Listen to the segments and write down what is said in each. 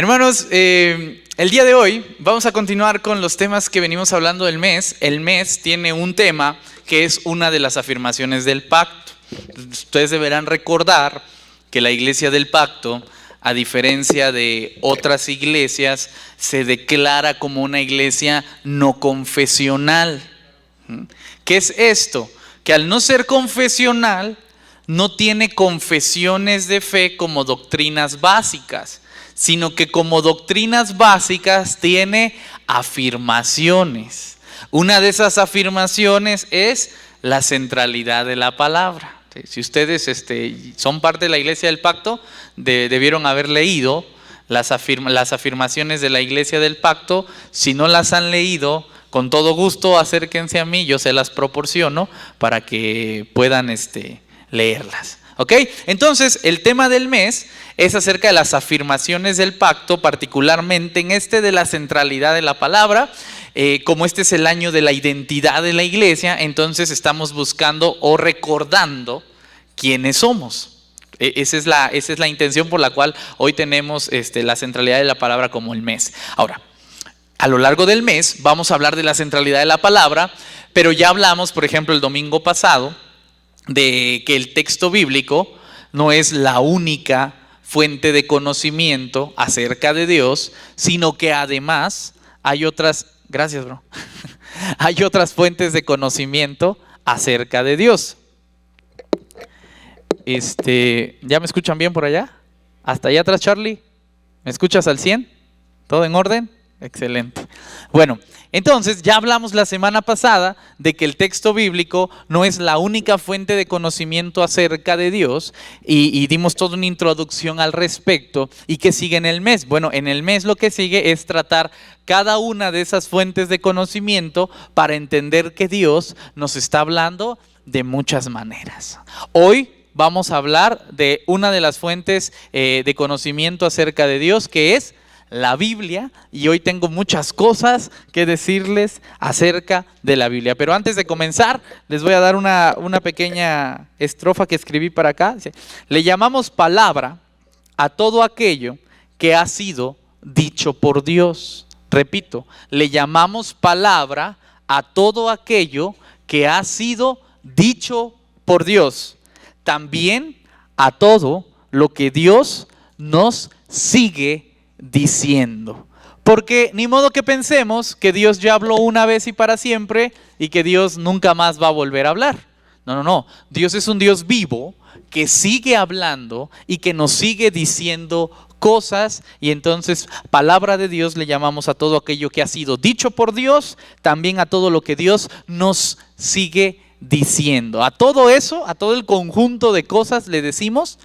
Hermanos, el día de hoy vamos a continuar con los temas que venimos hablando del mes. El mes tiene un tema que es una de las afirmaciones del pacto. Ustedes deberán recordar que la iglesia del pacto, a diferencia de otras iglesias, se declara como una iglesia no confesional. ¿Qué es esto? Que al no ser confesional, no tiene confesiones de fe como doctrinas básicas, sino que como doctrinas básicas tiene afirmaciones. Una de esas afirmaciones es la centralidad de la palabra. Si ustedes son parte de la iglesia del pacto, debieron haber leído las afirmaciones de la iglesia del pacto. Si no las han leído, con todo gusto acérquense a mí, yo se las proporciono para que puedan leerlas. ¿Ok? Entonces, el tema del mes es acerca de las afirmaciones del pacto, particularmente en de la centralidad de la palabra. Como este es el año de la identidad de la iglesia, entonces estamos buscando o recordando quiénes somos. Esa es la intención por la cual hoy tenemos la centralidad de la palabra como el mes. Ahora, a lo largo del mes vamos a hablar de la centralidad de la palabra, pero ya hablamos, por ejemplo, el domingo pasado, de que el texto bíblico no es la única fuente de conocimiento acerca de Dios, sino que además hay otras, gracias bro, hay otras fuentes de conocimiento acerca de Dios. ¿Ya me escuchan bien por allá? ¿Hasta allá atrás, Charlie? ¿Me escuchas al 100? ¿Todo en orden? Excelente. Bueno, entonces ya hablamos la semana pasada de que el texto bíblico no es la única fuente de conocimiento acerca de Dios y dimos toda una introducción al respecto. ¿Y qué sigue en el mes? Bueno, en el mes lo que sigue es tratar cada una de esas fuentes de conocimiento para entender que Dios nos está hablando de muchas maneras. Hoy vamos a hablar de una de las fuentes de conocimiento acerca de Dios, que es la Biblia, y hoy tengo muchas cosas que decirles acerca de la Biblia. Pero antes de comenzar, les voy a dar una pequeña estrofa que escribí para acá. Le llamamos palabra a todo aquello que ha sido dicho por Dios. Repito, le llamamos palabra a todo aquello que ha sido dicho por Dios. También a todo lo que Dios nos sigue diciendo. Porque ni modo que pensemos que Dios ya habló una vez y para siempre y que Dios nunca más va a volver a hablar. No. Dios es un Dios vivo que sigue hablando y que nos sigue diciendo cosas, y entonces palabra de Dios le llamamos a todo aquello que ha sido dicho por Dios, también a todo lo que Dios nos sigue diciendo. A todo eso, a todo el conjunto de cosas le decimos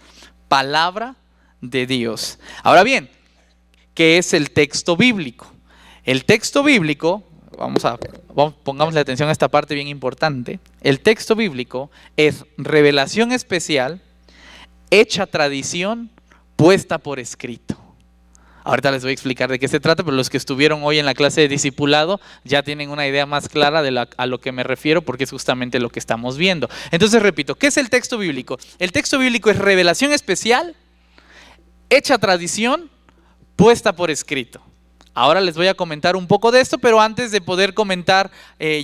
palabra de Dios. Ahora bien, ¿qué es el texto bíblico? El texto bíblico, pongámosle atención a esta parte bien importante. El texto bíblico es revelación especial, hecha tradición, puesta por escrito. Ahorita les voy a explicar de qué se trata, pero los que estuvieron hoy en la clase de discipulado ya tienen una idea más clara a lo que me refiero, porque es justamente lo que estamos viendo. Entonces repito, ¿qué es el texto bíblico? El texto bíblico es revelación especial, hecha tradición, puesta por escrito. Ahora les voy a comentar un poco de esto, pero antes de poder comentar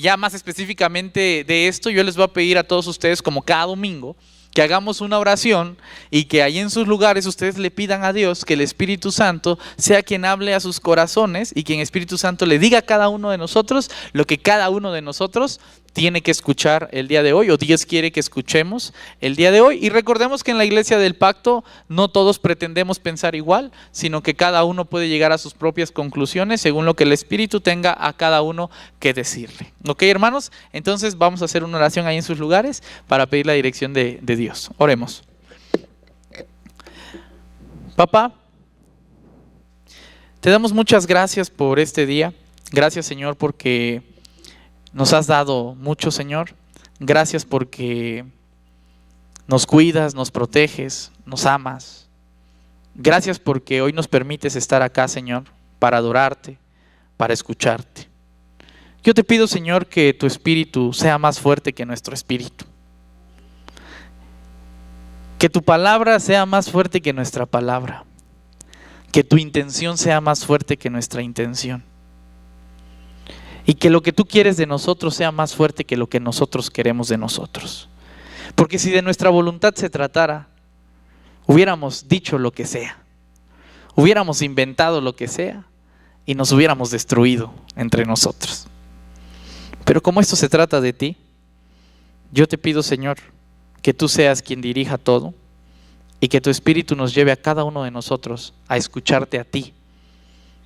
ya más específicamente de esto, yo les voy a pedir a todos ustedes, como cada domingo, que hagamos una oración y que ahí en sus lugares ustedes le pidan a Dios que el Espíritu Santo sea quien hable a sus corazones y que el Espíritu Santo le diga a cada uno de nosotros lo que cada uno de nosotros tiene que escuchar el día de hoy, o Dios quiere que escuchemos el día de hoy. Y recordemos que en la iglesia del pacto no todos pretendemos pensar igual, sino que cada uno puede llegar a sus propias conclusiones según lo que el Espíritu tenga a cada uno que decirle. ¿Ok, hermanos? Entonces vamos a hacer una oración ahí en sus lugares para pedir la dirección de Dios. Oremos. Papá, te damos muchas gracias por este día. Gracias, Señor, porque nos has dado mucho, Señor. Gracias porque nos cuidas, nos proteges, nos amas. Gracias porque hoy nos permites estar acá, Señor, para adorarte, para escucharte. Yo te pido, Señor, que tu espíritu sea más fuerte que nuestro espíritu. Que tu palabra sea más fuerte que nuestra palabra. que tu intención sea más fuerte que nuestra intención. Y que lo que tú quieres de nosotros sea más fuerte que lo que nosotros queremos de nosotros. Porque si de nuestra voluntad se tratara, hubiéramos dicho lo que sea, hubiéramos inventado lo que sea y nos hubiéramos destruido entre nosotros. Pero como esto se trata de ti, yo te pido, Señor, que tú seas quien dirija todo y que tu Espíritu nos lleve a cada uno de nosotros a escucharte a ti.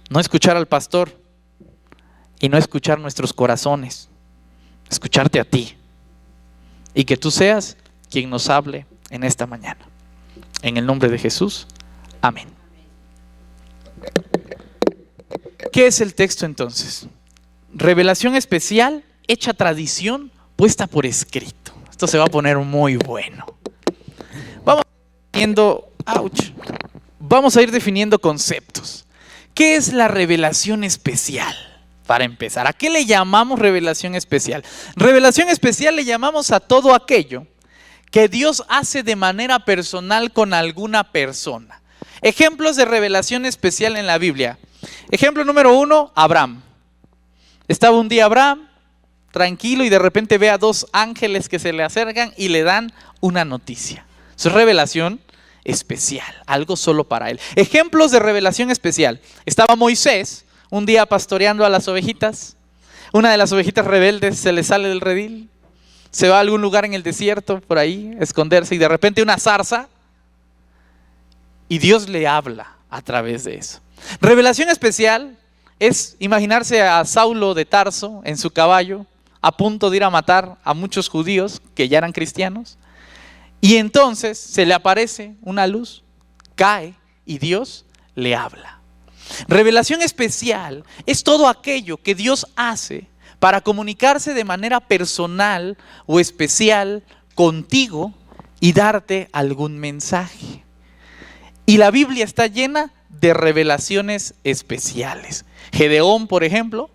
No escuchar al pastor y no escuchar nuestros corazones, escucharte a ti. Y que tú seas quien nos hable en esta mañana. En el nombre de Jesús, amén. ¿Qué es el texto entonces? Revelación especial, hecha tradición, puesta por escrito. Esto se va a poner muy bueno. Vamos a ir definiendo conceptos. ¿Qué es la revelación especial? Para empezar, ¿a qué le llamamos revelación especial? Revelación especial le llamamos a todo aquello que Dios hace de manera personal con alguna persona. Ejemplos de revelación especial en la Biblia. Ejemplo número 1, Abraham. Estaba un día Abraham tranquilo y de repente ve a 2 ángeles que se le acercan y le dan una noticia. Eso es revelación especial, algo solo para él. Ejemplos de revelación especial. Estaba Moisés un día pastoreando a las ovejitas. Una de las ovejitas rebeldes se le sale del redil, se va a algún lugar en el desierto, por ahí, a esconderse, y de repente una zarza, y Dios le habla a través de eso. Revelación especial es imaginarse a Saulo de Tarso en su caballo, a punto de ir a matar a muchos judíos que ya eran cristianos, y entonces se le aparece una luz, cae y Dios le habla. Revelación especial es todo aquello que Dios hace para comunicarse de manera personal o especial contigo y darte algún mensaje. Y la Biblia está llena de revelaciones especiales. Gedeón, por ejemplo,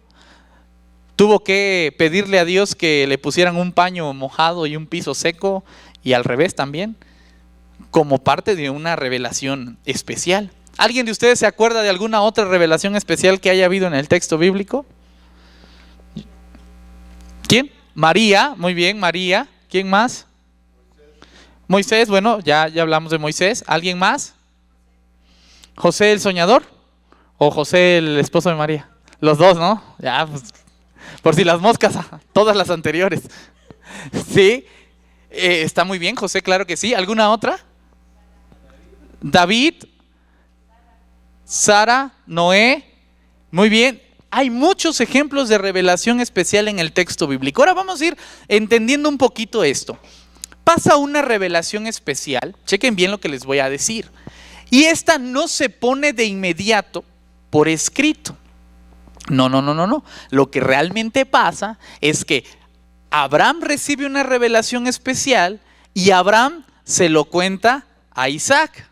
tuvo que pedirle a Dios que le pusieran un paño mojado y un piso seco, y al revés también, como parte de una revelación especial. ¿Alguien de ustedes se acuerda de alguna otra revelación especial que haya habido en el texto bíblico? ¿Quién? María, muy bien, María. ¿Quién más? Moisés, bueno, ya hablamos de Moisés. ¿Alguien más? ¿José el soñador? ¿O José el esposo de María? Los dos, ¿no? Ya, pues, por si las moscas, todas las anteriores. Sí, está muy bien, José, claro que sí. ¿Alguna otra? David, Sara, Noé, muy bien. Hay muchos ejemplos de revelación especial en el texto bíblico. Ahora vamos a ir entendiendo un poquito esto. Pasa una revelación especial, chequen bien lo que les voy a decir, y esta no se pone de inmediato por escrito. No. Lo que realmente pasa es que Abraham recibe una revelación especial y Abraham se lo cuenta a Isaac.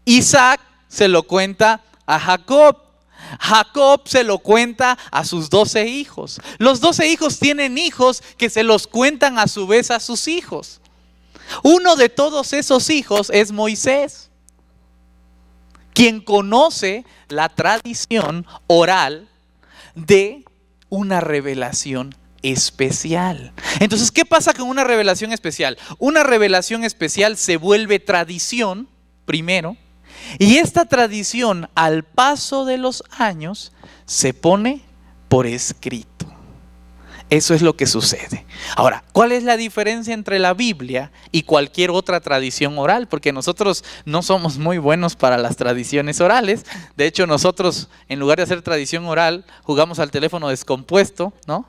Isaac se lo cuenta a Jacob. Jacob se lo cuenta a sus 12 hijos. Los 12 hijos tienen hijos que se los cuentan a su vez a sus hijos. Uno de todos esos hijos es Moisés, quien conoce la tradición oral de una revelación especial. Entonces, ¿qué pasa con una revelación especial? Una revelación especial se vuelve tradición primero. Y esta tradición, al paso de los años, se pone por escrito. Eso es lo que sucede. Ahora, ¿cuál es la diferencia entre la Biblia y cualquier otra tradición oral? Porque nosotros no somos muy buenos para las tradiciones orales. De hecho, nosotros, en lugar de hacer tradición oral, jugamos al teléfono descompuesto, ¿no?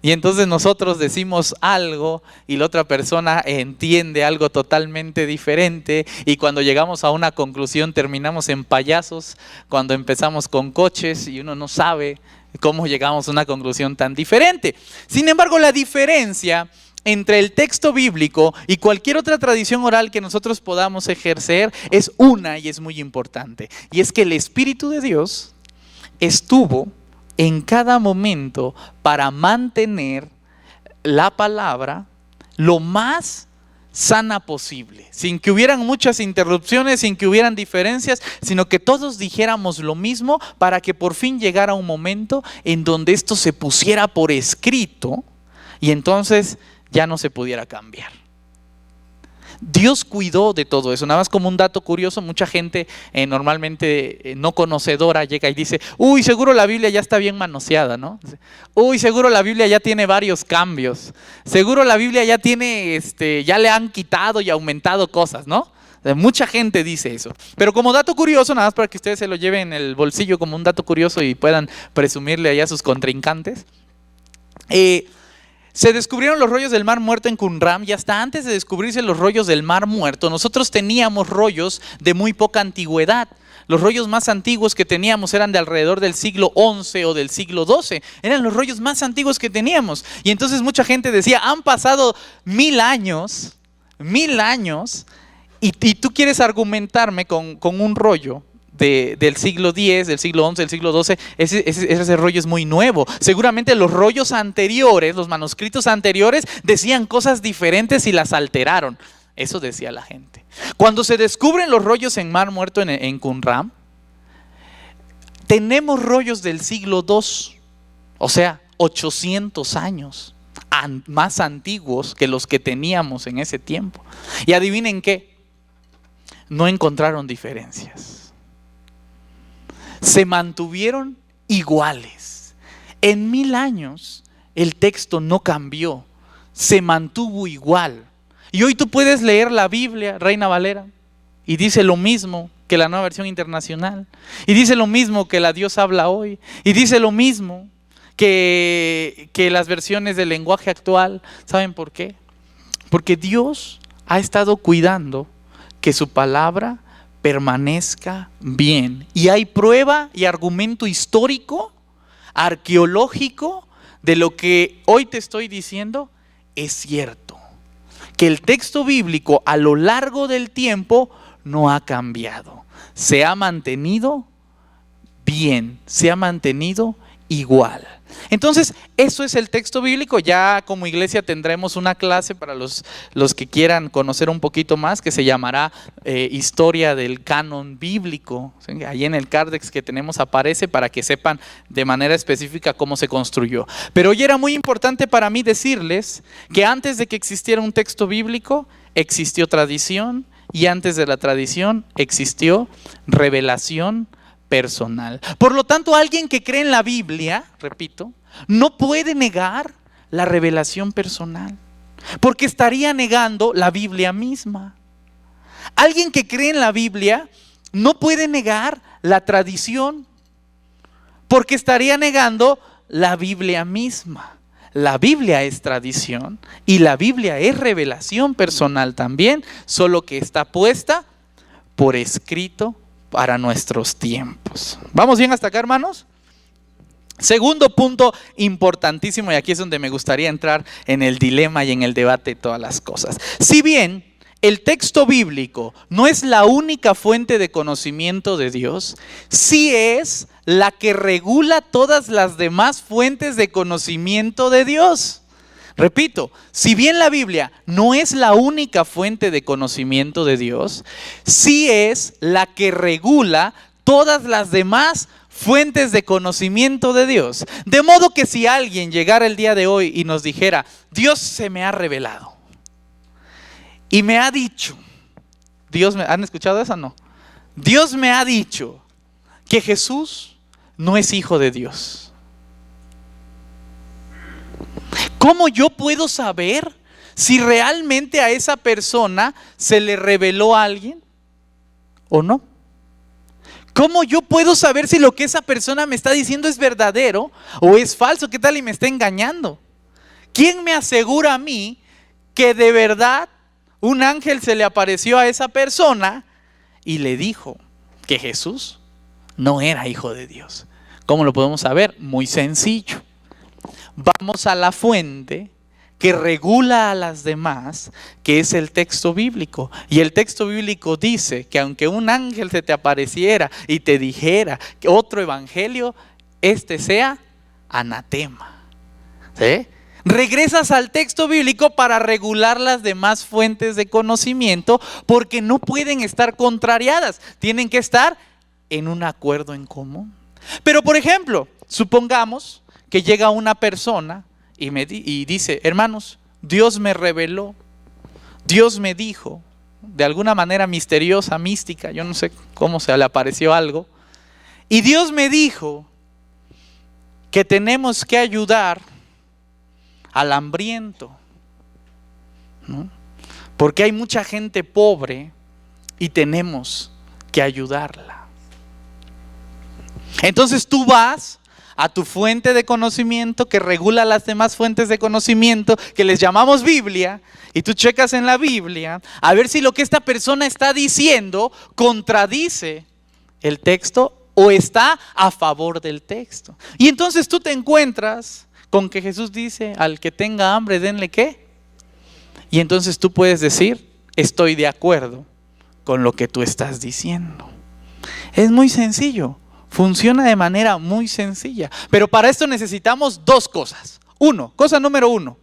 Y entonces nosotros decimos algo y la otra persona entiende algo totalmente diferente, y cuando llegamos a una conclusión terminamos en payasos, cuando empezamos con coches y uno no sabe cómo llegamos a una conclusión tan diferente. Sin embargo, la diferencia entre el texto bíblico y cualquier otra tradición oral que nosotros podamos ejercer es una, y es muy importante, y es que el Espíritu de Dios estuvo en cada momento para mantener la palabra lo más sana posible, sin que hubieran muchas interrupciones, sin que hubieran diferencias, sino que todos dijéramos lo mismo para que por fin llegara un momento en donde esto se pusiera por escrito y entonces ya no se pudiera cambiar. Dios cuidó de todo eso. Nada más como un dato curioso, mucha gente normalmente no conocedora llega y dice: uy, seguro la Biblia ya está bien manoseada, ¿no? Uy, seguro la Biblia ya tiene varios cambios. Seguro la Biblia ya tiene, ya le han quitado y aumentado cosas, ¿no? Mucha gente dice eso. Pero como dato curioso, nada más para que ustedes se lo lleven en el bolsillo como un dato curioso y puedan presumirle allá a sus contrincantes. Se descubrieron los rollos del Mar Muerto en Qumran y hasta antes de descubrirse los rollos del Mar Muerto, nosotros teníamos rollos de muy poca antigüedad. Los rollos más antiguos que teníamos eran de alrededor del siglo XI o del siglo XII. Eran los rollos más antiguos que teníamos. Y entonces mucha gente decía: han pasado 1000 años, y tú quieres argumentarme con un rollo del siglo X, del siglo XI, del siglo XII, ese rollo es muy nuevo. Seguramente los rollos anteriores, los manuscritos anteriores decían cosas diferentes y las alteraron. Eso decía la gente. Cuando se descubren los rollos en Mar Muerto en Qumran, tenemos rollos del siglo II, o sea, 800 años más antiguos que los que teníamos en ese tiempo. Y adivinen qué, no encontraron diferencias. Se mantuvieron iguales. En 1000 años el texto no cambió, se mantuvo igual. Y hoy tú puedes leer la Biblia, Reina Valera, y dice lo mismo que la Nueva Versión Internacional, y dice lo mismo que la Dios habla hoy, y dice lo mismo que las versiones del lenguaje actual. ¿Saben por qué? Porque Dios ha estado cuidando que su palabra permanezca bien. Y hay prueba y argumento histórico, arqueológico, de lo que hoy te estoy diciendo es cierto. Que el texto bíblico a lo largo del tiempo no ha cambiado. Se ha mantenido bien, se ha mantenido igual. Entonces, eso es el texto bíblico. Ya como iglesia tendremos una clase para los que quieran conocer un poquito más, que se llamará Historia del Canon Bíblico. ¿Sí? Ahí en el Cardex que tenemos aparece para que sepan de manera específica cómo se construyó. Pero hoy era muy importante para mí decirles que antes de que existiera un texto bíblico, existió tradición, y antes de la tradición existió revelación personal. Por lo tanto, alguien que cree en la Biblia, repito, no puede negar la revelación personal, porque estaría negando la Biblia misma. Alguien que cree en la Biblia no puede negar la tradición, porque estaría negando la Biblia misma. La Biblia es tradición y la Biblia es revelación personal también, solo que está puesta por escrito para nuestros tiempos. ¿Vamos bien hasta acá, hermanos? Segundo punto importantísimo, y aquí es donde me gustaría entrar en el dilema y en el debate de todas las cosas. Si bien el texto bíblico no es la única fuente de conocimiento de Dios, sí es la que regula todas las demás fuentes de conocimiento de Dios. Repito, si bien la Biblia no es la única fuente de conocimiento de Dios, sí es la que regula todas las demás fuentes de conocimiento de Dios. De modo que si alguien llegara el día de hoy y nos dijera: Dios se me ha revelado y me ha dicho, ¿han escuchado eso o no? Dios me ha dicho que Jesús no es hijo de Dios. ¿Cómo yo puedo saber si realmente a esa persona se le reveló a alguien o no? ¿Cómo yo puedo saber si lo que esa persona me está diciendo es verdadero o es falso? ¿Qué tal y me está engañando? ¿Quién me asegura a mí que de verdad un ángel se le apareció a esa persona y le dijo que Jesús no era hijo de Dios? ¿Cómo lo podemos saber? Muy sencillo. Vamos a la fuente que regula a las demás, que es el texto bíblico. Y el texto bíblico dice que aunque un ángel se te apareciera y te dijera que otro evangelio, este sea anatema. ¿Sí? Regresas al texto bíblico para regular las demás fuentes de conocimiento, porque no pueden estar contrariadas, tienen que estar en un acuerdo en común. Pero por ejemplo, supongamos que llega una persona y dice: hermanos, Dios me reveló, Dios me dijo, de alguna manera misteriosa, mística, yo no sé cómo se le apareció algo, y Dios me dijo que tenemos que ayudar al hambriento, ¿no? Porque hay mucha gente pobre y tenemos que ayudarla. Entonces tú vas a tu fuente de conocimiento que regula las demás fuentes de conocimiento, que les llamamos Biblia, y tú checas en la Biblia a ver si lo que esta persona está diciendo contradice el texto o está a favor del texto. Y entonces tú te encuentras con que Jesús dice: al que tenga hambre, denle ¿qué? Y entonces tú puedes decir: estoy de acuerdo con lo que tú estás diciendo. Es muy sencillo, funciona de manera muy sencilla. Pero para esto necesitamos dos cosas. Cosa número uno,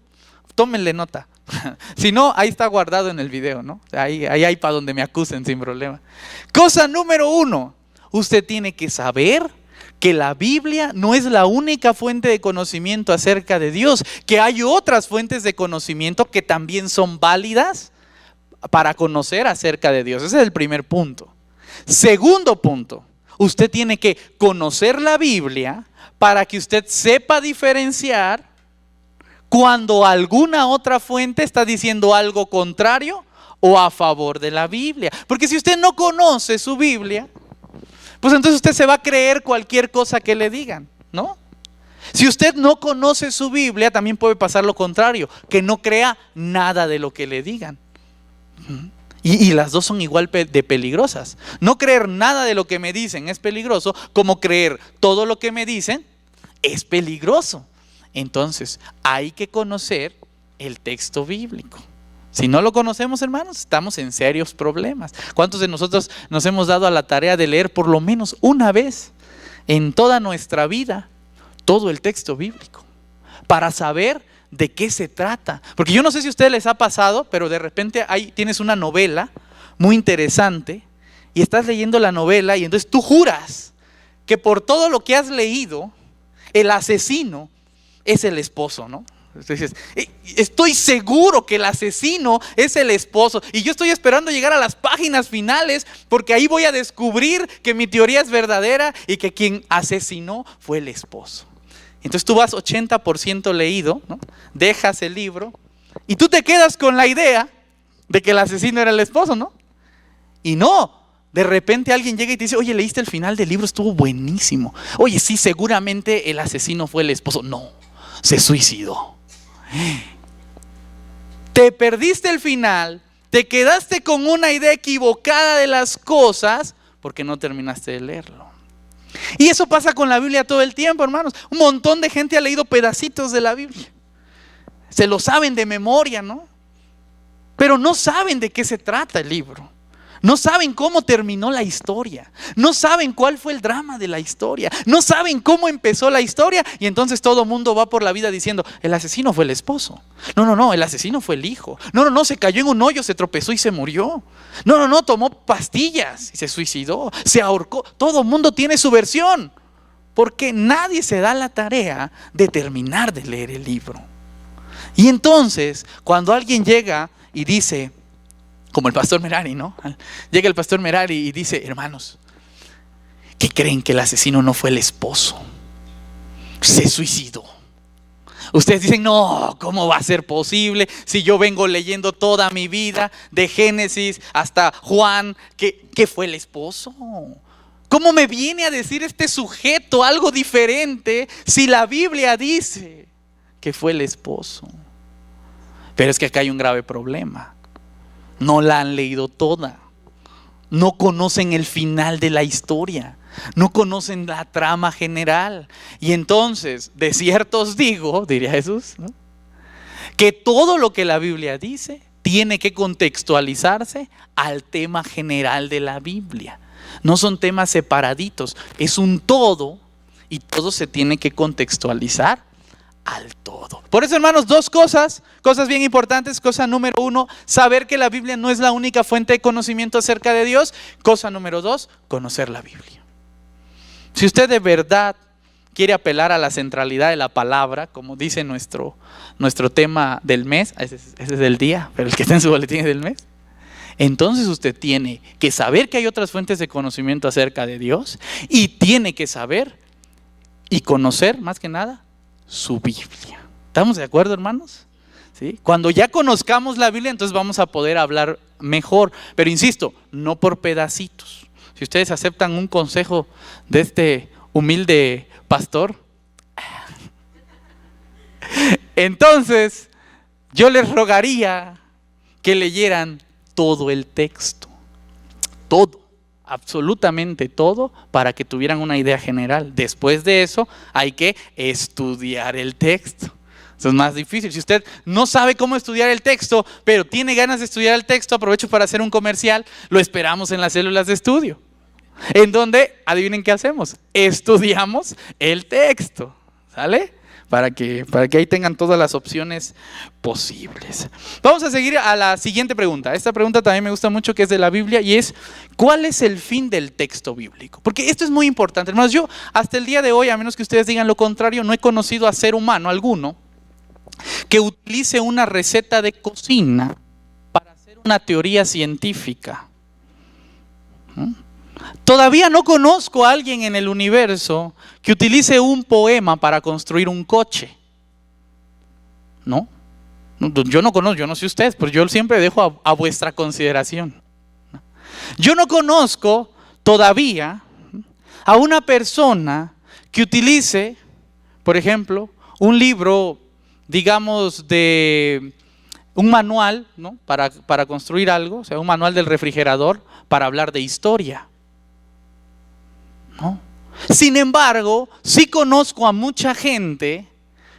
tómenle nota. Si no, ahí está guardado en el video, ¿no? Ahí hay para donde me acusen sin problema. Cosa número uno, usted tiene que saber que la Biblia no es la única fuente de conocimiento acerca de Dios, que hay otras fuentes de conocimiento que también son válidas para conocer acerca de Dios. Ese es el primer punto. Segundo punto, usted tiene que conocer la Biblia para que usted sepa diferenciar cuando alguna otra fuente está diciendo algo contrario o a favor de la Biblia. Porque si usted no conoce su Biblia, pues entonces usted se va a creer cualquier cosa que le digan, ¿no? Si usted no conoce su Biblia, también puede pasar lo contrario, que no crea nada de lo que le digan. Y las dos son igual de peligrosas. No creer nada de lo que me dicen es peligroso, como creer todo lo que me dicen es peligroso. Entonces hay que conocer el texto bíblico. Si no lo conocemos, hermanos, estamos en serios problemas. ¿Cuántos de nosotros nos hemos dado a la tarea de leer por lo menos una vez en toda nuestra vida todo el texto bíblico para saber de qué se trata? Porque yo no sé si a ustedes les ha pasado, pero de repente tienes una novela muy interesante y estás leyendo la novela y entonces tú juras que por todo lo que has leído, el asesino es el esposo, ¿no? Entonces, estoy seguro que el asesino es el esposo y yo estoy esperando llegar a las páginas finales porque ahí voy a descubrir que mi teoría es verdadera y que quien asesinó fue el esposo. Entonces tú vas 80% leído, ¿no? Dejas el libro y tú te quedas con la idea de que el asesino era el esposo, ¿no? Y no, de repente alguien llega y te dice: oye, ¿leíste el final del libro? Estuvo buenísimo. Oye, sí, seguramente el asesino fue el esposo. No, se suicidó. Te perdiste el final, te quedaste con una idea equivocada de las cosas porque no terminaste de leerlo. Y eso pasa con la Biblia todo el tiempo, hermanos. Un montón de gente ha leído pedacitos de la Biblia, se lo saben de memoria, ¿no? Pero no saben de qué se trata el libro. No saben cómo terminó la historia. No saben cuál fue el drama de la historia. No saben cómo empezó la historia. Y entonces todo el mundo va por la vida diciendo: el asesino fue el esposo. No, el asesino fue el hijo. No, se cayó en un hoyo, se tropezó y se murió. No, tomó pastillas y se suicidó, se ahorcó. Todo el mundo tiene su versión, porque nadie se da la tarea de terminar de leer el libro. Y entonces cuando alguien llega y dice, como el pastor Merari, ¿no? Llega el pastor Merari y dice: hermanos, ¿qué creen? Que el asesino no fue el esposo, se suicidó. Ustedes dicen: no, ¿cómo va a ser posible? Si yo vengo leyendo toda mi vida, de Génesis hasta Juan, que fue el esposo. ¿Cómo me viene a decir este sujeto algo diferente si la Biblia dice que fue el esposo? Pero es que acá hay un grave problema. No la han leído toda. No conocen el final de la historia. No conocen la trama general. Y entonces, de cierto os digo, diría Jesús, ¿no?, que todo lo que la Biblia dice tiene que contextualizarse al tema general de la Biblia. No son temas separaditos, es un todo y todo se tiene que contextualizar al todo. Por eso, hermanos, dos cosas bien importantes. Cosa número 1, saber que la Biblia no es la única fuente de conocimiento acerca de Dios. Cosa número 2, conocer la Biblia. Si usted de verdad quiere apelar a la centralidad de la palabra, como dice nuestro tema del mes, ese es del día, pero el que está en su boletín es del mes, entonces usted tiene que saber que hay otras fuentes de conocimiento acerca de Dios y tiene que saber y conocer, más que nada, su Biblia. ¿Estamos de acuerdo, hermanos? ¿Sí? Cuando ya conozcamos la Biblia, entonces vamos a poder hablar mejor. Pero insisto, no por pedacitos. Si ustedes aceptan un consejo de este humilde pastor, entonces yo les rogaría que leyeran todo el texto. Todo. Absolutamente todo, para que tuvieran una idea general. Después de eso hay que estudiar el texto. Eso es más difícil. Si usted no sabe cómo estudiar el texto, pero tiene ganas de estudiar el texto, aprovecho para hacer un comercial. Lo esperamos en las células de estudio, en donde, adivinen qué hacemos, estudiamos el texto. ¿Sale? Para que ahí tengan todas las opciones posibles. Vamos a seguir a la siguiente pregunta. Esta pregunta también me gusta mucho, que es de la Biblia, y es: ¿cuál es el fin del texto bíblico? Porque esto es muy importante, hermanos. Yo hasta el día de hoy, a menos que ustedes digan lo contrario, no he conocido a ser humano alguno que utilice una receta de cocina para hacer una teoría científica. Todavía no conozco a alguien en el universo que utilice un poema para construir un coche. ¿No? Yo no conozco, yo no sé ustedes, pero yo siempre dejo a vuestra consideración. Yo no conozco todavía a una persona que utilice, por ejemplo, un libro, digamos, de un manual, ¿no? para construir algo, o sea, un manual del refrigerador para hablar de historia. ¿No? Sin embargo, sí conozco a mucha gente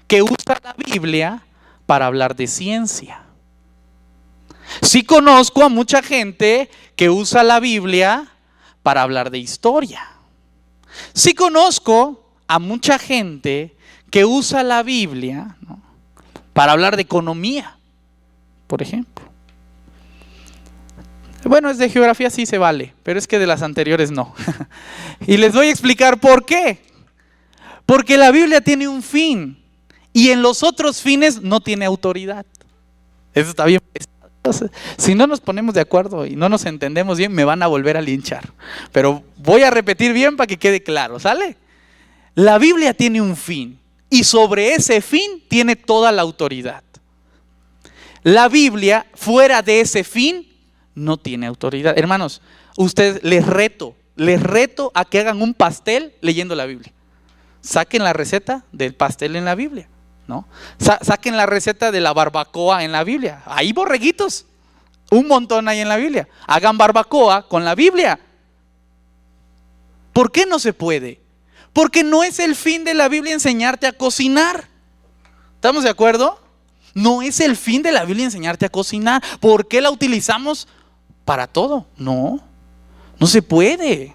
que usa la Biblia para hablar de ciencia. Sí conozco a mucha gente que usa la Biblia para hablar de historia. Sí conozco a mucha gente que usa la Biblia, ¿no? para hablar de economía, por ejemplo. Bueno, es de geografía, sí se vale, pero es que de las anteriores no. Y les voy a explicar por qué. Porque la Biblia tiene un fin y en los otros fines no tiene autoridad. Eso está bien. Entonces, si no nos ponemos de acuerdo y no nos entendemos bien, me van a volver a linchar. Pero voy a repetir bien para que quede claro, ¿sale? La Biblia tiene un fin y sobre ese fin tiene toda la autoridad. La Biblia, fuera de ese fin, no tiene autoridad. Hermanos, ustedes les reto a que hagan un pastel leyendo la Biblia. Saquen la receta del pastel en la Biblia, ¿no? Saquen la receta de la barbacoa en la Biblia. Hay borreguitos, un montón hay en la Biblia. Hagan barbacoa con la Biblia. ¿Por qué no se puede? Porque no es el fin de la Biblia enseñarte a cocinar. ¿Estamos de acuerdo? No es el fin de la Biblia enseñarte a cocinar. ¿Por qué la utilizamos para todo? No se puede.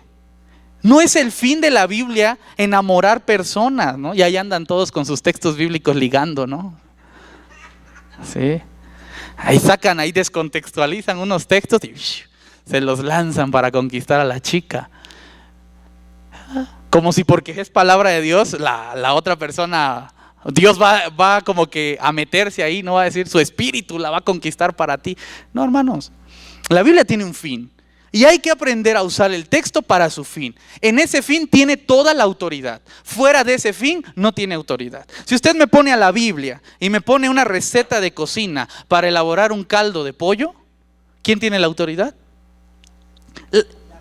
No es el fin de la Biblia enamorar personas, ¿no? Y ahí andan todos con sus textos bíblicos ligando, ¿no? Sí. Ahí descontextualizan unos textos y se los lanzan para conquistar a la chica. Como si porque es palabra de Dios, la otra persona, Dios va como que a meterse ahí, no va a decir su espíritu la va a conquistar para ti. No, hermanos, la Biblia tiene un fin. Y hay que aprender a usar el texto para su fin. En ese fin tiene toda la autoridad. Fuera de ese fin no tiene autoridad. Si usted me pone a la Biblia y me pone una receta de cocina para elaborar un caldo de pollo, ¿quién tiene la autoridad?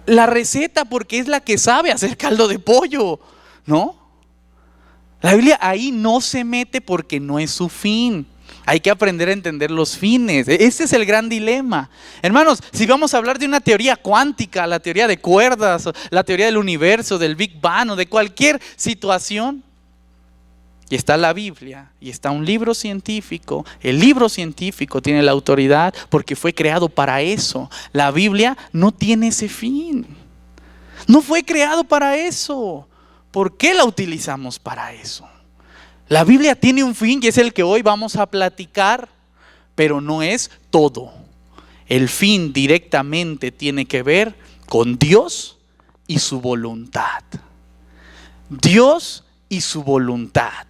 La receta, porque es la que sabe hacer caldo de pollo, ¿no? La Biblia ahí no se mete porque no es su fin. Hay que aprender a entender los fines. Ese es el gran dilema. Hermanos, si vamos a hablar de una teoría cuántica, la teoría de cuerdas, la teoría del universo, del Big Bang o de cualquier situación, y está la Biblia, y está un libro científico, el libro científico tiene la autoridad porque fue creado para eso. La Biblia no tiene ese fin. No fue creado para eso. ¿Por qué la utilizamos para eso? La Biblia tiene un fin y es el que hoy vamos a platicar, pero no es todo. El fin directamente tiene que ver con Dios y su voluntad. Dios y su voluntad.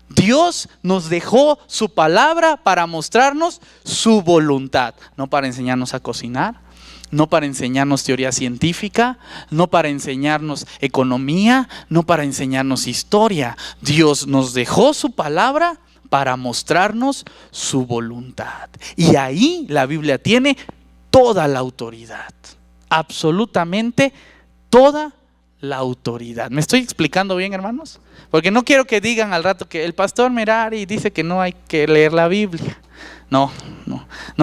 Dios nos dejó su palabra para mostrarnos su voluntad, no para enseñarnos a cocinar, no para enseñarnos teoría científica, no para enseñarnos economía, no para enseñarnos historia. Dios nos dejó su palabra para mostrarnos su voluntad. Y ahí la Biblia tiene toda la autoridad, absolutamente toda la autoridad. ¿Me estoy explicando bien, hermanos? Porque no quiero que digan al rato que el pastor Merari dice que no hay que leer la Biblia. No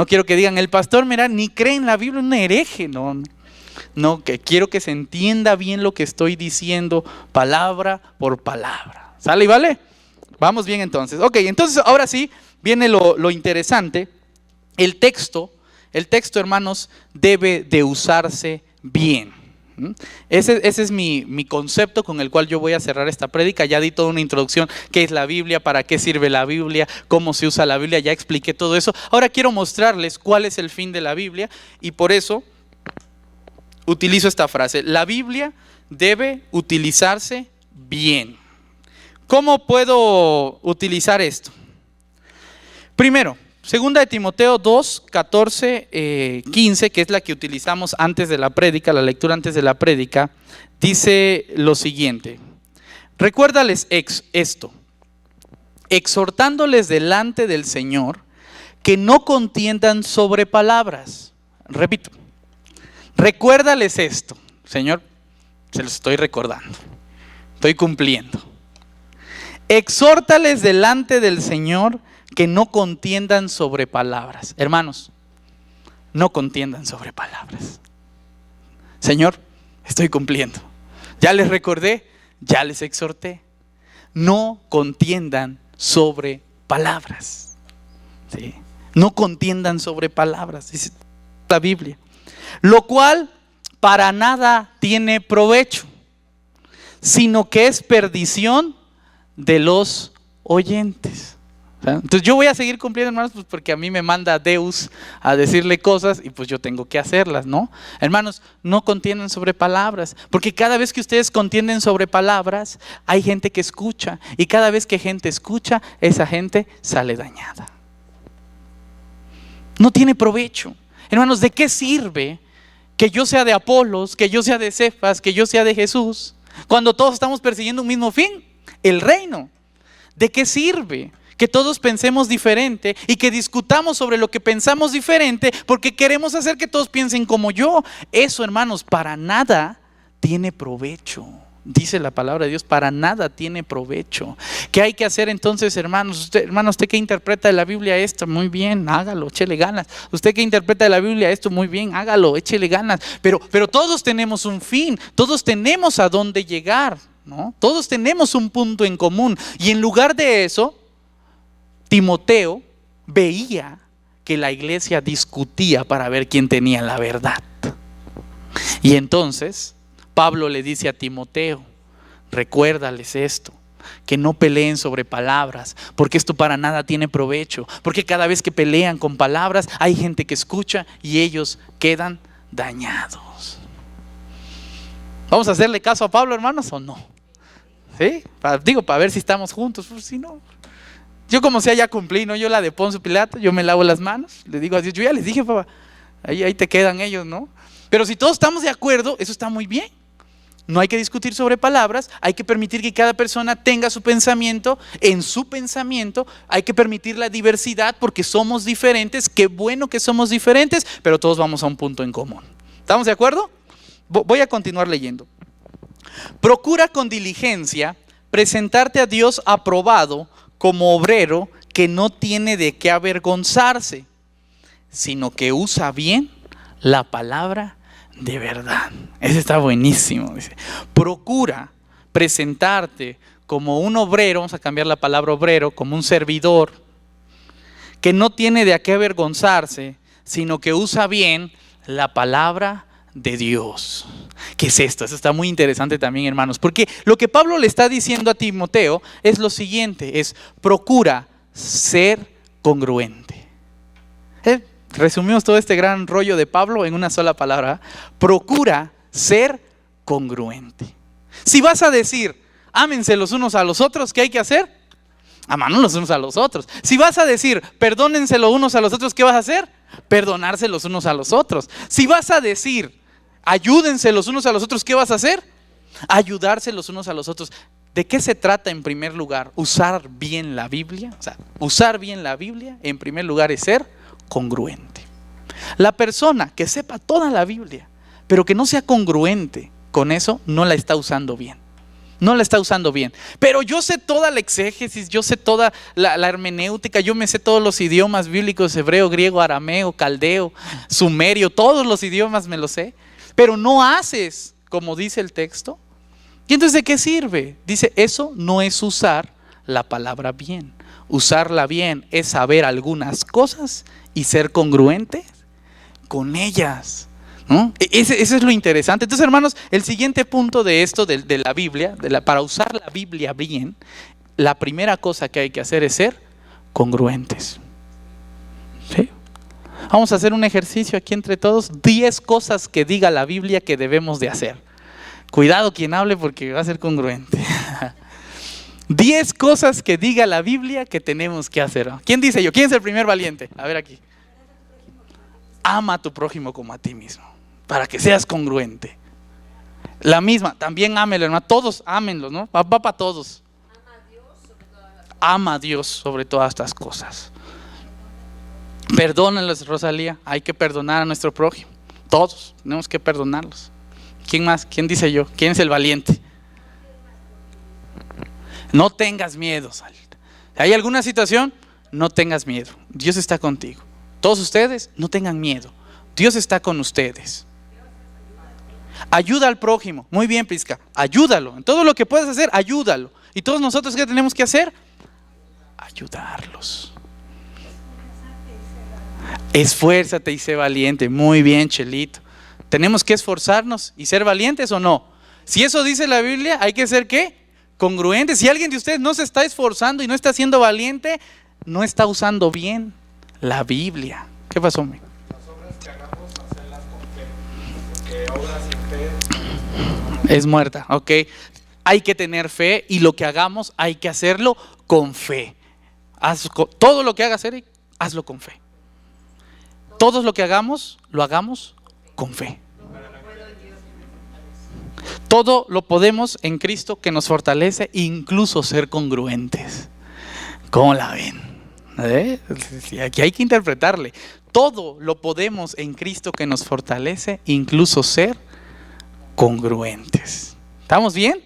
quiero que digan el pastor Merari ni cree en la Biblia, un hereje. No, que quiero que se entienda bien lo que estoy diciendo, palabra por palabra. ¿Sale y vale? Vamos bien entonces. Ok, entonces ahora sí viene lo interesante. El texto, hermanos, debe de usarse bien. Ese es mi concepto con el cual yo voy a cerrar esta prédica. Ya di toda una introducción, qué es la Biblia, para qué sirve la Biblia, cómo se usa la Biblia, ya expliqué todo eso. Ahora quiero mostrarles cuál es el fin de la Biblia y por eso utilizo esta frase: la Biblia debe utilizarse bien. ¿Cómo puedo utilizar esto? Primero, segunda de Timoteo 2, 14, 15, que es la que utilizamos antes de la prédica, la lectura antes de la prédica, dice lo siguiente: recuérdales esto, exhortándoles delante del Señor que no contiendan sobre palabras. Repito, recuérdales esto. Señor, se los estoy recordando, estoy cumpliendo. Exhórtales delante del Señor que no contiendan sobre palabras. Hermanos, no contiendan sobre palabras. Señor, estoy cumpliendo. Ya les recordé, ya les exhorté. No contiendan sobre palabras. ¿Sí? No contiendan sobre palabras, dice la Biblia. Lo cual para nada tiene provecho, sino que es perdición de los oyentes. Entonces yo voy a seguir cumpliendo, hermanos, pues porque a mí me manda Deus a decirle cosas y pues yo tengo que hacerlas, ¿no? Hermanos, no contiendan sobre palabras, porque cada vez que ustedes contienden sobre palabras, hay gente que escucha, y cada vez que gente escucha, esa gente sale dañada. No tiene provecho. Hermanos, ¿de qué sirve que yo sea de Apolos, que yo sea de Cefas, que yo sea de Jesús, cuando todos estamos persiguiendo un mismo fin, el reino? ¿De qué sirve que todos pensemos diferente y que discutamos sobre lo que pensamos diferente porque queremos hacer que todos piensen como yo? Eso, hermanos, para nada tiene provecho. Dice la palabra de Dios, para nada tiene provecho. ¿Qué hay que hacer entonces, hermanos? Usted que interpreta de la Biblia esto, muy bien, hágalo, échele ganas. Usted que interpreta de la Biblia esto, muy bien, hágalo, échele ganas. Pero todos tenemos un fin, todos tenemos a dónde llegar, ¿no? Todos tenemos un punto en común. Y en lugar de eso, Timoteo veía que la iglesia discutía para ver quién tenía la verdad. Y entonces Pablo le dice a Timoteo: recuérdales esto, que no peleen sobre palabras, porque esto para nada tiene provecho, porque cada vez que pelean con palabras hay gente que escucha y ellos quedan dañados. ¿Vamos a hacerle caso a Pablo, hermanos, o no? ¿Sí? Para ver si estamos juntos. Pues si no, yo como sea ya cumplí, ¿no? Yo la de Poncio Pilato, yo me lavo las manos, le digo a Dios, yo ya les dije, papá, ahí te quedan ellos, ¿no? Pero si todos estamos de acuerdo, eso está muy bien. No hay que discutir sobre palabras, hay que permitir que cada persona tenga su pensamiento. En su pensamiento hay que permitir la diversidad porque somos diferentes. Qué bueno que somos diferentes, pero todos vamos a un punto en común. ¿Estamos de acuerdo? Voy a continuar leyendo. Procura con diligencia presentarte a Dios aprobado como obrero que no tiene de qué avergonzarse, sino que usa bien la palabra de verdad. Ese está buenísimo. Dice, procura presentarte como un obrero, vamos a cambiar la palabra obrero, como un servidor que no tiene de qué avergonzarse, sino que usa bien la palabra de Dios. ¿Qué es esto? Eso está muy interesante también, hermanos, porque lo que Pablo le está diciendo a Timoteo es lo siguiente, es procura ser congruente. Resumimos todo este gran rollo de Pablo en una sola palabra. Procura ser congruente. Si vas a decir, ámense los unos a los otros, ¿qué hay que hacer? Amarnos los unos a los otros. Si vas a decir, perdónense los unos a los otros, ¿qué vas a hacer? Perdonarse los unos a los otros. Si vas a decir, ayúdense los unos a los otros, ¿qué vas a hacer? Ayudarse los unos a los otros. ¿De qué se trata en primer lugar? Usar bien la Biblia. O sea, usar bien la Biblia en primer lugar es ser congruente. La persona que sepa toda la Biblia, pero que no sea congruente con eso, no la está usando bien. No la está usando bien. Pero yo sé toda la exégesis, yo sé toda la hermenéutica, yo me sé todos los idiomas bíblicos, hebreo, griego, arameo, caldeo, sumerio, todos los idiomas me los sé. Pero no haces como dice el texto. ¿Y entonces de qué sirve? Dice, eso no es usar la palabra bien. Usarla bien es saber algunas cosas y ser congruente con ellas, ¿no? Ese es lo interesante. Entonces, hermanos, el siguiente punto de esto, de la Biblia, para usar la Biblia bien, la primera cosa que hay que hacer es ser congruentes. ¿Sí? Vamos a hacer un ejercicio aquí entre todos. 10 cosas que diga la Biblia que debemos de hacer. Cuidado quien hable porque va a ser congruente. 10 cosas que diga la Biblia que tenemos que hacer. ¿Quién dice yo? ¿Quién es el primer valiente? A ver aquí. Ama a tu prójimo como a ti mismo, para que seas congruente. La misma, también ámelo, hermano. Todos ámenlos, ¿no? Va para todos. Ama a Dios sobre todas estas cosas. Perdónalos, Rosalía. Hay que perdonar a nuestro prójimo. Todos tenemos que perdonarlos. ¿Quién más? ¿Quién dice yo? ¿Quién es el valiente? No tengas miedo. ¿Hay alguna situación? No tengas miedo. Dios está contigo. Todos ustedes no tengan miedo. Dios está con ustedes. Ayuda al prójimo. Muy bien, Prisca. Ayúdalo. En todo lo que puedas hacer, ayúdalo. ¿Y todos nosotros qué tenemos que hacer? Ayudarlos. Esfuérzate y sé valiente. Muy bien, Chelito. ¿Tenemos que esforzarnos y ser valientes o no? Si eso dice la Biblia, hay que ser ¿qué? Congruentes. Si alguien de ustedes no se está esforzando y no está siendo valiente, no está usando bien la Biblia. ¿Qué pasó, amigo? Las obras que hagamos, hacerlas con fe, porque obras sin fe es muerta, ok. Hay que tener fe y lo que hagamos hay que hacerlo con fe. Todo lo que hagas, Eric, hazlo con fe. Todo lo que hagamos, lo hagamos con fe. Todo lo podemos en Cristo que nos fortalece, incluso ser congruentes. ¿Cómo la ven? Aquí hay que interpretarle. Todo lo podemos en Cristo que nos fortalece, incluso ser congruentes. ¿Estamos bien?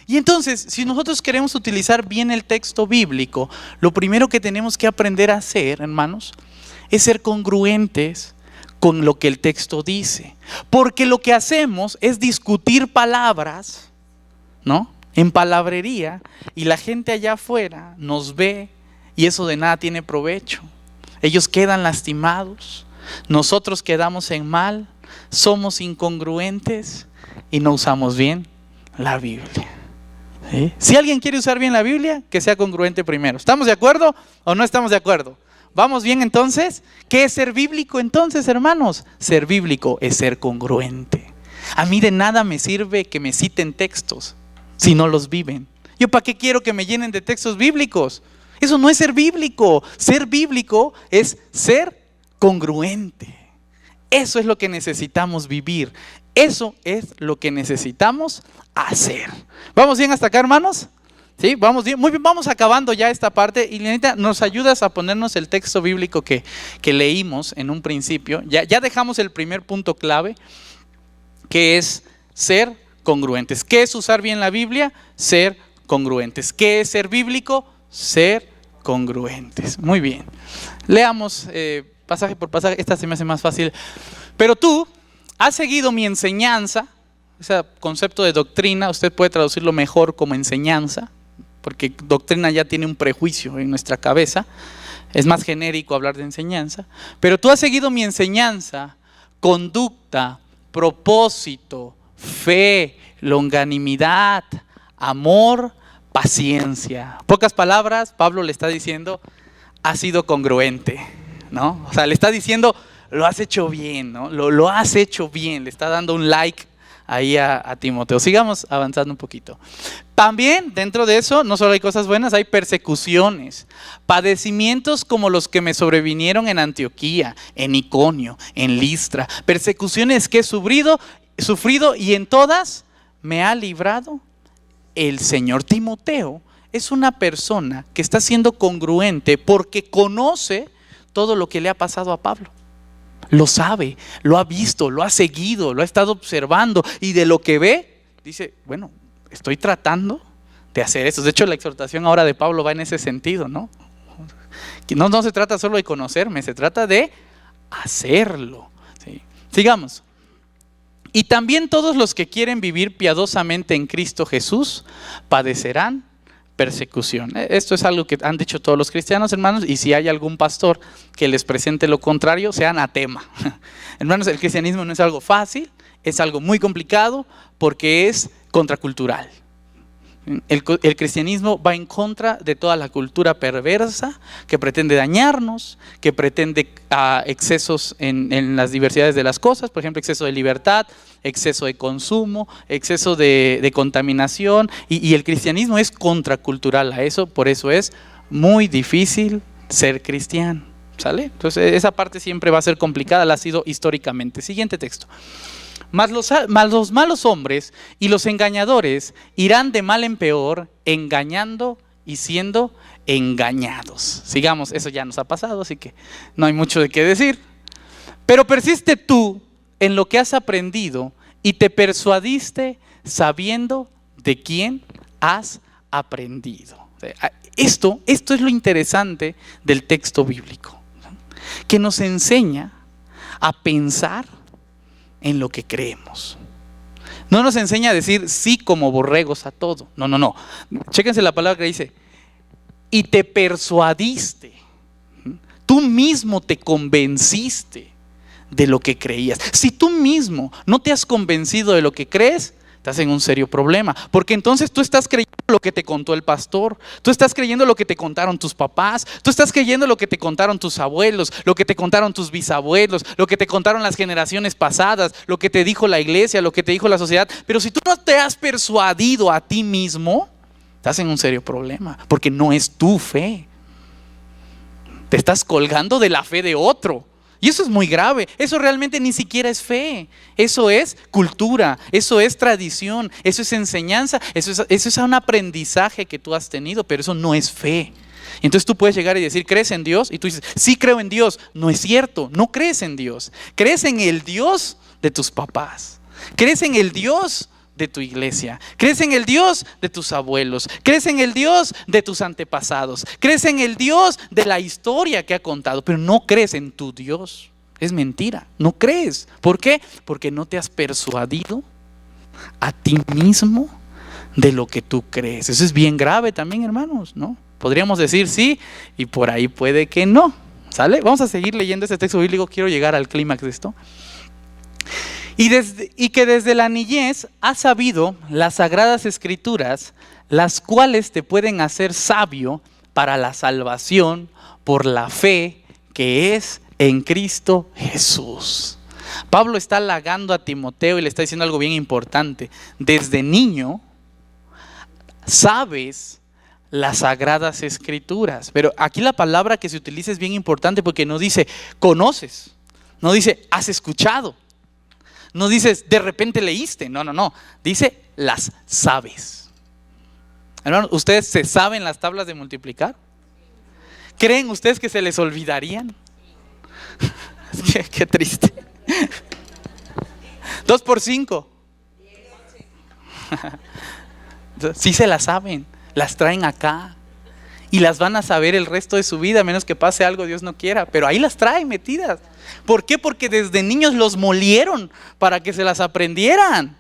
Y entonces, si nosotros queremos utilizar bien el texto bíblico, lo primero que tenemos que aprender a hacer, hermanos, es ser congruentes con lo que el texto dice. Porque lo que hacemos es discutir palabras, ¿no? En palabrería, y la gente allá afuera nos ve y eso de nada tiene provecho. Ellos quedan lastimados, nosotros quedamos en mal, somos incongruentes y no usamos bien la Biblia. ¿Sí? Si alguien quiere usar bien la Biblia, que sea congruente primero. ¿Estamos de acuerdo o no estamos de acuerdo? ¿Vamos bien entonces? ¿Qué es ser bíblico entonces, hermanos? Ser bíblico es ser congruente. A mí de nada me sirve que me citen textos si no los viven. ¿Yo para qué quiero que me llenen de textos bíblicos? Eso no es ser bíblico. Ser bíblico es ser congruente. Eso es lo que necesitamos vivir. Eso es lo que necesitamos hacer. ¿Vamos bien hasta acá, hermanos? ¿Sí? Vamos bien. Muy bien, vamos acabando ya esta parte. Y Lenita, ¿nos ayudas a ponernos el texto bíblico que leímos en un principio? Ya dejamos el primer punto clave, que es ser congruentes. ¿Qué es usar bien la Biblia? Ser congruentes. ¿Qué es ser bíblico? Ser congruentes. Muy bien. Leamos pasaje por pasaje. Esta se me hace más fácil. Pero tú has seguido mi enseñanza. Ese concepto de doctrina, usted puede traducirlo mejor como enseñanza, porque doctrina ya tiene un prejuicio en nuestra cabeza. Es más genérico hablar de enseñanza. Pero tú has seguido mi enseñanza, conducta, propósito, fe, longanimidad, amor, paciencia. Pocas palabras, Pablo le está diciendo, has sido congruente, ¿no? O sea, le está diciendo, lo has hecho bien, ¿no? Lo has hecho bien, le está dando un like ahí a Timoteo. Sigamos avanzando un poquito. También dentro de eso, no solo hay cosas buenas, hay persecuciones, padecimientos como los que me sobrevinieron en Antioquía, en Iconio, en Listra, persecuciones que he sufrido y en todas me ha librado el Señor. Timoteo es una persona que está siendo congruente porque conoce todo lo que le ha pasado a Pablo. Lo sabe, lo ha visto, lo ha seguido, lo ha estado observando y de lo que ve, dice, bueno, estoy tratando de hacer eso. De hecho, la exhortación ahora de Pablo va en ese sentido, ¿no? Que no se trata solo de conocerme, se trata de hacerlo. ¿Sí? Sigamos. Y también todos los que quieren vivir piadosamente en Cristo Jesús padecerán persecución. Esto es algo que han dicho todos los cristianos, hermanos, y si hay algún pastor que les presente lo contrario, sea anatema. Hermanos, el cristianismo no es algo fácil, es algo muy complicado porque es contracultural. El cristianismo va en contra de toda la cultura perversa que pretende dañarnos, que pretende excesos en las diversidades de las cosas, por ejemplo, exceso de libertad, exceso de consumo, exceso de contaminación, y el cristianismo es contracultural a eso, por eso es muy difícil ser cristiano, ¿sale? Entonces esa parte siempre va a ser complicada, la ha sido históricamente. Siguiente texto. Mas los malos hombres y los engañadores irán de mal en peor, engañando y siendo engañados. Sigamos, eso ya nos ha pasado, así que no hay mucho de qué decir. Pero persiste tú en lo que has aprendido y te persuadiste sabiendo de quién has aprendido. Esto es lo interesante del texto bíblico, que nos enseña a pensar en lo que creemos. No nos enseña a decir sí como borregos a todo. No. Chéquense la palabra que dice, y te persuadiste. Tú mismo te convenciste de lo que creías. Si tú mismo no te has convencido de lo que crees, estás en un serio problema, porque entonces tú estás creyendo lo que te contó el pastor, tú estás creyendo lo que te contaron tus papás, tú estás creyendo lo que te contaron tus abuelos, lo que te contaron tus bisabuelos, lo que te contaron las generaciones pasadas, lo que te dijo la iglesia, lo que te dijo la sociedad. Pero si tú no te has persuadido a ti mismo, estás en un serio problema, porque no es tu fe. Te estás colgando de la fe de otro. Y eso es muy grave, eso realmente ni siquiera es fe, eso es cultura, eso es tradición, eso es enseñanza, eso es un aprendizaje que tú has tenido, pero eso no es fe. Entonces tú puedes llegar y decir, ¿crees en Dios? Y tú dices, sí creo en Dios. No es cierto, no crees en Dios, crees en el Dios de tus papás, crees en el Dios de tu iglesia, crees en el Dios de tus abuelos, crees en el Dios de tus antepasados, crees en el Dios de la historia que ha contado, pero no crees en tu Dios. Es mentira, no crees. ¿Por qué? Porque no te has persuadido a ti mismo de lo que tú crees. Eso es bien grave también, hermanos, ¿no? Podríamos decir sí y por ahí puede que no. ¿Sale? Vamos a seguir leyendo este texto bíblico, quiero llegar al clímax de esto. Y que desde la niñez has sabido las sagradas escrituras, las cuales te pueden hacer sabio para la salvación por la fe que es en Cristo Jesús. Pablo está halagando a Timoteo y le está diciendo algo bien importante. Desde niño sabes las sagradas escrituras, pero aquí la palabra que se utiliza es bien importante porque no dice conoces, no dice has escuchado. No dices, de repente leíste, no. Dice, las sabes. Hermanos, ¿ustedes se saben las tablas de multiplicar? ¿Creen ustedes que se les olvidarían? Qué triste. 2 por 5. Sí se las saben, las traen acá. Y las van a saber el resto de su vida, a menos que pase algo, Dios no quiera. Pero ahí las traen metidas. ¿Por qué? Porque desde niños los molieron para que se las aprendieran.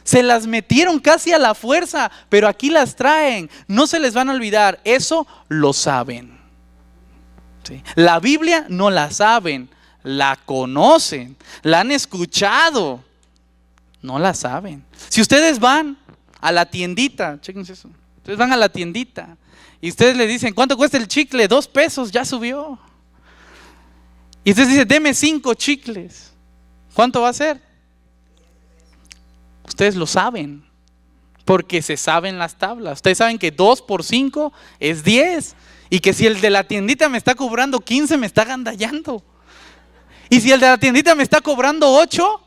Se las metieron casi a la fuerza, pero aquí las traen. No se les van a olvidar, eso lo saben. ¿Sí? La Biblia no la saben, la conocen, la han escuchado. No la saben. Si ustedes van a la tiendita, chéquense eso. Ustedes van a la tiendita y ustedes le dicen, ¿cuánto cuesta el chicle? 2 pesos, ya subió. Y ustedes dicen, deme 5 chicles. ¿Cuánto va a ser? Ustedes lo saben, porque se saben las tablas. Ustedes saben que 2 por 5 es 10. Y que si el de la tiendita me está cobrando 15, me está agandallando. Y si el de la tiendita me está cobrando 8,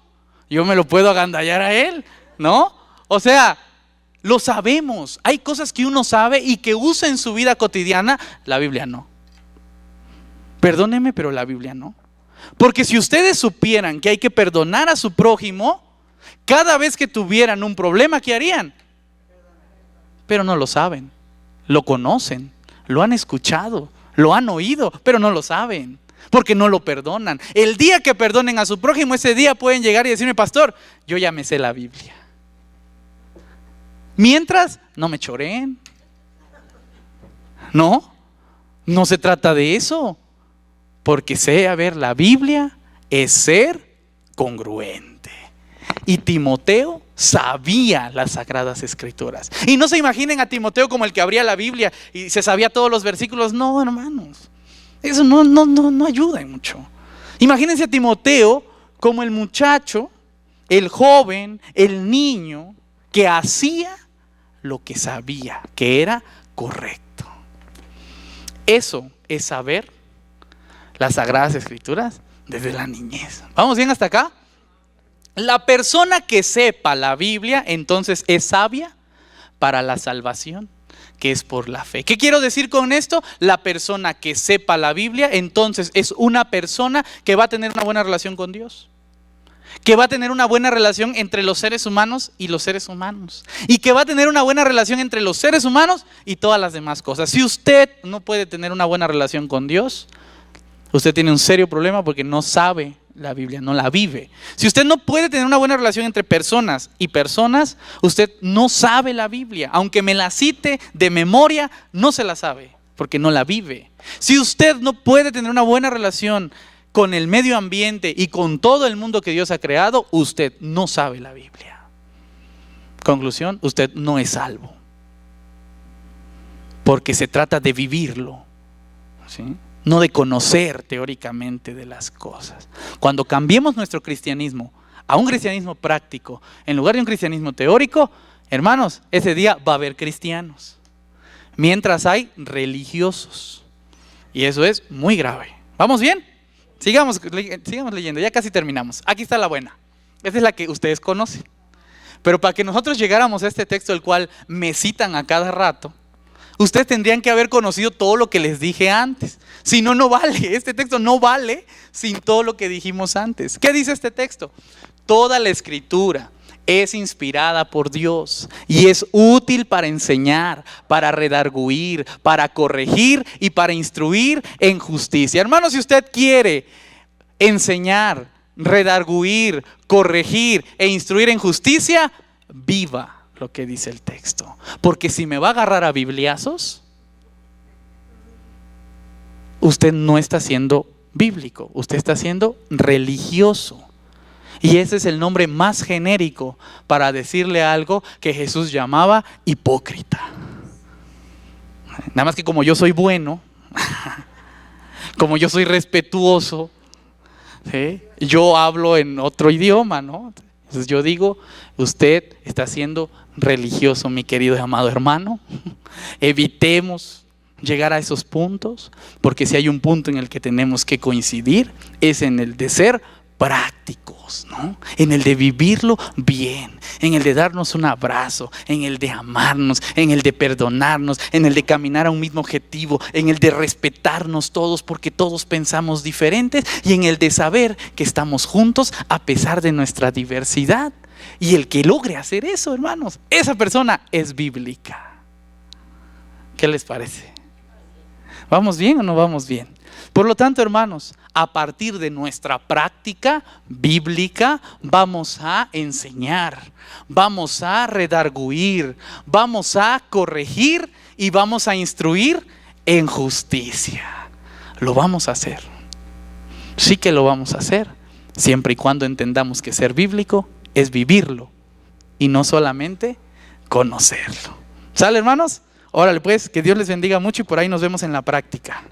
yo me lo puedo agandallar a él, ¿no? O sea, lo sabemos. Hay cosas que uno sabe y que usa en su vida cotidiana. La Biblia no. Perdónenme, pero la Biblia no. Porque si ustedes supieran que hay que perdonar a su prójimo, cada vez que tuvieran un problema, ¿qué harían? Pero no lo saben. Lo conocen, lo han escuchado, lo han oído, pero no lo saben. Porque no lo perdonan. El día que perdonen a su prójimo, ese día pueden llegar y decirme, pastor, yo ya me sé la Biblia. Mientras, no me choreen. No se trata de eso. Porque la Biblia es ser congruente. Y Timoteo sabía las Sagradas Escrituras. Y no se imaginen a Timoteo como el que abría la Biblia y se sabía todos los versículos. No, hermanos. Eso no ayuda mucho. Imagínense a Timoteo como el muchacho, el joven, el niño que hacía lo que sabía que era correcto. Eso es saber las Sagradas Escrituras desde la niñez. ¿Vamos bien hasta acá? La persona que sepa la Biblia entonces es sabia para la salvación, que es por la fe. ¿Qué quiero decir con esto? La persona que sepa la Biblia entonces es una persona que va a tener una buena relación con Dios, que va a tener una buena relación entre los seres humanos y los seres humanos, y que va a tener una buena relación entre los seres humanos y todas las demás cosas. Si usted no puede tener una buena relación con Dios, usted tiene un serio problema porque no sabe la Biblia, no la vive. Si usted no puede tener una buena relación entre personas y personas, usted no sabe la Biblia. Aunque me la cite de memoria, no se la sabe porque no la vive. Si usted no puede tener una buena relación con el medio ambiente y con todo el mundo que Dios ha creado, usted no sabe la Biblia. Conclusión, usted no es salvo. Porque se trata de vivirlo, ¿sí? No de conocer teóricamente de las cosas. Cuando cambiemos nuestro cristianismo a un cristianismo práctico, en lugar de un cristianismo teórico, hermanos, ese día va a haber cristianos. Mientras hay religiosos. Y eso es muy grave. ¿Vamos bien? Sigamos leyendo, ya casi terminamos. Aquí está la buena. Esta es la que ustedes conocen. Pero para que nosotros llegáramos a este texto, el cual me citan a cada rato, ustedes tendrían que haber conocido todo lo que les dije antes. Si no, no vale. Este texto no vale sin todo lo que dijimos antes. ¿Qué dice este texto? Toda la Escritura es inspirada por Dios y es útil para enseñar, para redarguir, para corregir y para instruir en justicia. Hermanos, si usted quiere enseñar, redarguir, corregir e instruir en justicia, viva lo que dice el texto. Porque si me va a agarrar a bibliazos, usted no está siendo bíblico, usted está siendo religioso. Y ese es el nombre más genérico para decirle algo que Jesús llamaba hipócrita. Nada más que como yo soy bueno, como yo soy respetuoso, ¿sí? Yo hablo en otro idioma, ¿no? Entonces yo digo, usted está siendo religioso, mi querido y amado hermano. Evitemos llegar a esos puntos, porque si hay un punto en el que tenemos que coincidir, es en el de ser prácticos, ¿no? En el de vivirlo bien, en el de darnos un abrazo, en el de amarnos, en el de perdonarnos, en el de caminar a un mismo objetivo, en el de respetarnos todos porque todos pensamos diferentes, y en el de saber que estamos juntos a pesar de nuestra diversidad. Y el que logre hacer eso, hermanos, esa persona es bíblica. ¿Qué les parece? ¿Vamos bien o no vamos bien? Por lo tanto, hermanos, a partir de nuestra práctica bíblica vamos a enseñar, vamos a redarguir, vamos a corregir y vamos a instruir en justicia. Lo vamos a hacer. Sí que lo vamos a hacer, siempre y cuando entendamos que ser bíblico es vivirlo y no solamente conocerlo. ¿Sale, hermanos? Órale pues, que Dios les bendiga mucho y por ahí nos vemos en la práctica.